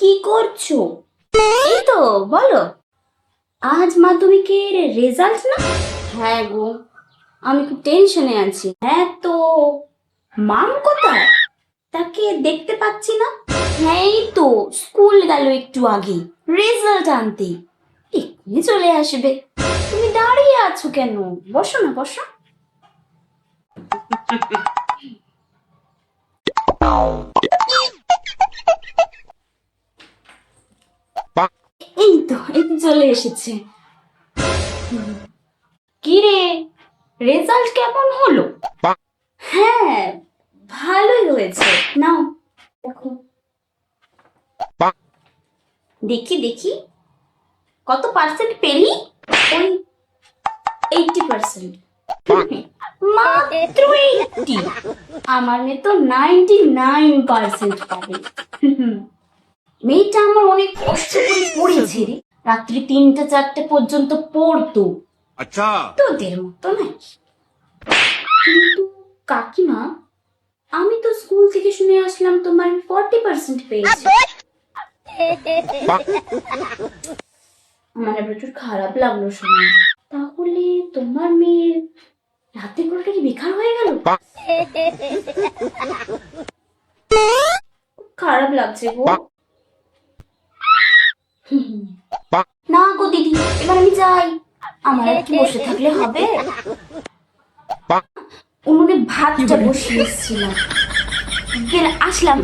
কি করছো? এই তো, বলো। আজ মাধ্যমিকের রেজাল্ট না? হ্যাঁ গো, আমি খুব টেনশনে আছি। হ্যাঁ তো, মাম কোথায়? তাকে দেখতে পাচ্ছি না। হ্যাঁ এই তো স্কুল গেল একটু আগে রেজাল্ট আনতে, এক্ষুনি চলে আসবে। তুমি দাঁড়িয়ে আছো কেন? বসো না, বসো। এই তো চলে এসেছে। কি রে, রেজাল্ট কেমন হলো? হ্যাঁ, ভালোই হয়েছে। নাও দেখো। দেখি দেখি, কত পার্সেন্ট পেলি? ওই 80%। মাত্র 80? আমার মেয়ে তো 99% পাবে। মেয়েটা আমার অনেক কষ্ট করে পড়েছে রে, রাত্রি 3টা 4টে পর্যন্ত পড়তো। আচ্ছা, তোদের মতো নাকি? কিন্তু কাকিমা, আমি তো স্কুল থেকে শুনে আসলাম তোমার 40% পেয়েছে। মানে প্রচুর খারাপ লাগলো শুনে। তাহলে তোমার মেয়ের রাতে পড়াটা কি বেকার হয়ে গেল? খারাপ লাগছে গো। না গো দিদি, এবার আমি যাই। আমার আর কি বসে থাকলে হবে? উনুনে ভাতটা বসিয়ে এসেছিলাম, আসলাম।